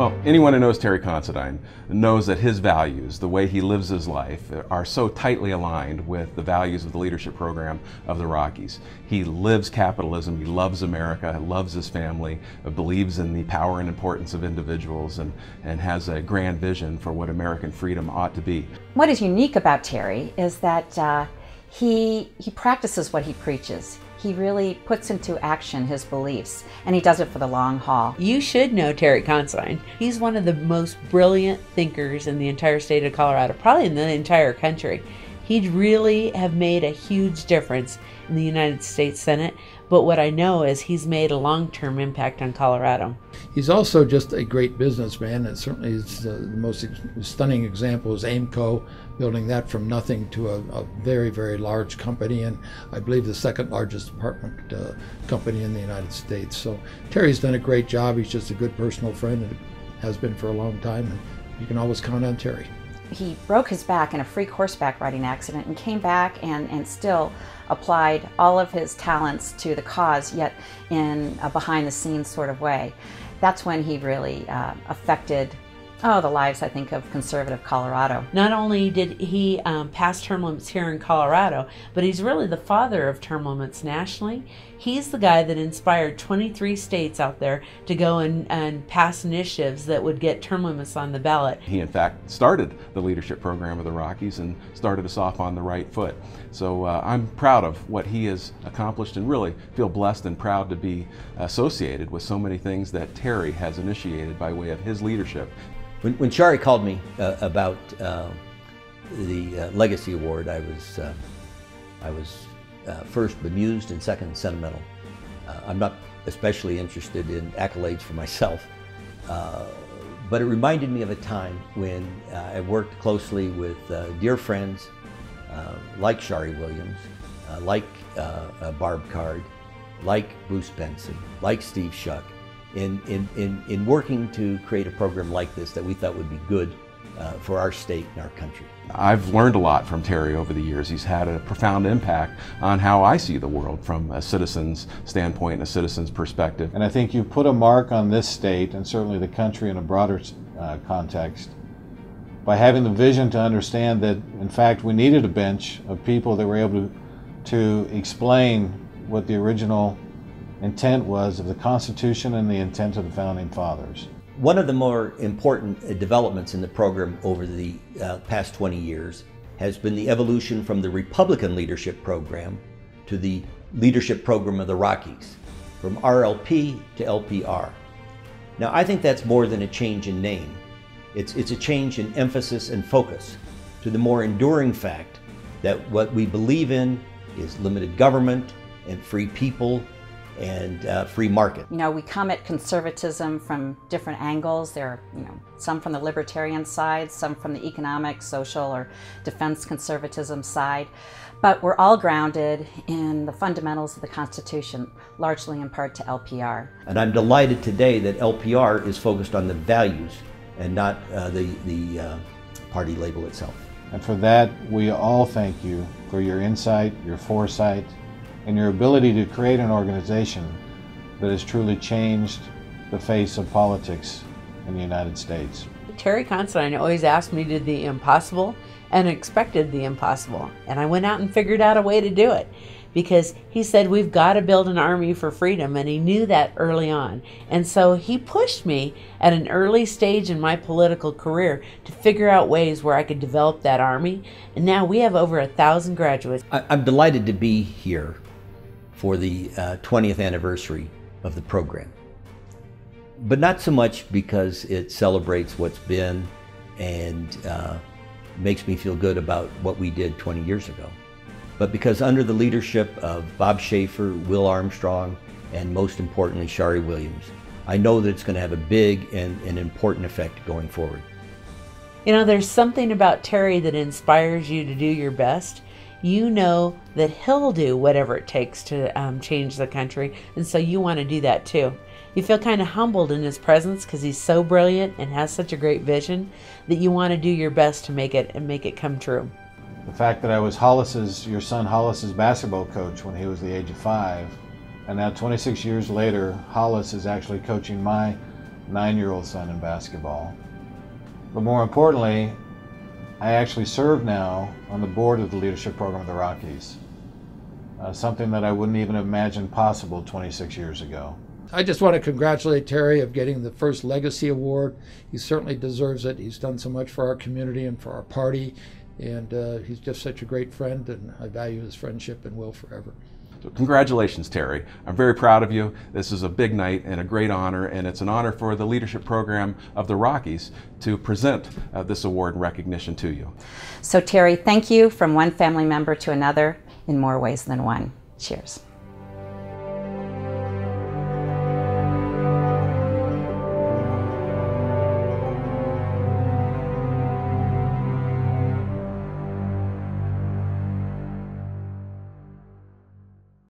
Well, anyone who knows Terry Considine knows that his values, the way he lives his life, are so tightly aligned with the values of the leadership program of the Rockies. He lives capitalism, he loves America, loves his family, believes in the power and importance of individuals, and has a grand vision for what American freedom ought to be. What is unique about Terry is that he practices what he preaches. He really puts into action his beliefs, and he does it for the long haul. You should know Terry Considine. He's one of the most brilliant thinkers in the entire state of Colorado, probably in the entire country. He'd really have made a huge difference in the United States Senate, but what I know is he's made a long-term impact on Colorado. He's also just a great businessman, and certainly the most stunning example is Aimco, building that from nothing to a very, very large company, and I believe the second largest apartment company in the United States. So Terry's done a great job. He's just a good personal friend and has been for a long time, and you can always count on Terry. He broke his back in a freak horseback riding accident and came back and still applied all of his talents to the cause, yet in a behind-the-scenes sort of way. That's when he really affected the lives, I think, of conservative Colorado. Not only did he pass term limits here in Colorado, but he's really the father of term limits nationally. He's the guy that inspired 23 states out there to go and pass initiatives that would get term limits on the ballot. He, in fact, started the leadership program of the Rockies and started us off on the right foot. So I'm proud of what he has accomplished and really feel blessed and proud to be associated with so many things that Terry has initiated by way of his leadership. When Shari called me about the Legacy Award, I was first bemused and second sentimental. I'm not especially interested in accolades for myself, but it reminded me of a time when I worked closely with dear friends like Shari Williams, like Barb Card, like Bruce Benson, like Steve Shuck, in working to create a program like this that we thought would be good for our state and our country. I've learned a lot from Terry over the years. He's had a profound impact on how I see the world from a citizen's standpoint and a citizen's perspective. And I think you've put a mark on this state and certainly the country in a broader context by having the vision to understand that, in fact, we needed a bench of people that were able to explain what the original intent was of the Constitution and the intent of the Founding Fathers. One of the more important developments in the program over the past 20 years has been the evolution from the Republican leadership program to the leadership program of the Rockies, from RLP to LPR. Now, I think that's more than a change in name. It's a change in emphasis and focus to the more enduring fact that what we believe in is limited government and free people and free market. You know, we come at conservatism from different angles. There are, some from the libertarian side, some from the economic, social, or defense conservatism side. But we're all grounded in the fundamentals of the Constitution, largely in part to LPR. And I'm delighted today that LPR is focused on the values and not the party label itself. And for that, we all thank you for your insight, your foresight, and your ability to create an organization that has truly changed the face of politics in the United States. Terry Considine always asked me to do the impossible and expected the impossible. And I went out and figured out a way to do it, because he said we've got to build an army for freedom, and he knew that early on. And so he pushed me at an early stage in my political career to figure out ways where I could develop that army. And now we have over 1,000 graduates. I'm delighted to be here for the 20th anniversary of the program. But not so much because it celebrates what's been and makes me feel good about what we did 20 years ago, but because under the leadership of Bob Schaefer, Will Armstrong, and most importantly, Shari Williams, I know that it's going to have a big and an important effect going forward. You know, there's something about Terry that inspires you to do your best. You know that he'll do whatever it takes to change the country, and so you want to do that too. You feel kind of humbled in his presence because he's so brilliant and has such a great vision that you want to do your best to make it come true. The fact that I was your son Hollis's basketball coach when he was the age of 5, and now 26 years later, Hollis is actually coaching my 9-year-old son in basketball. But more importantly, I actually serve now on the board of the leadership program of the Rockies, something that I wouldn't even have imagined possible 26 years ago. I just want to congratulate Terry of getting the first Legacy Award. He certainly deserves it. He's done so much for our community and for our party, and he's just such a great friend, and I value his friendship and will forever. So congratulations, Terry. I'm very proud of you. This is a big night and a great honor, and it's an honor for the leadership program of the Rockies to present this award in recognition to you. So Terry, thank you from one family member to another in more ways than one. Cheers.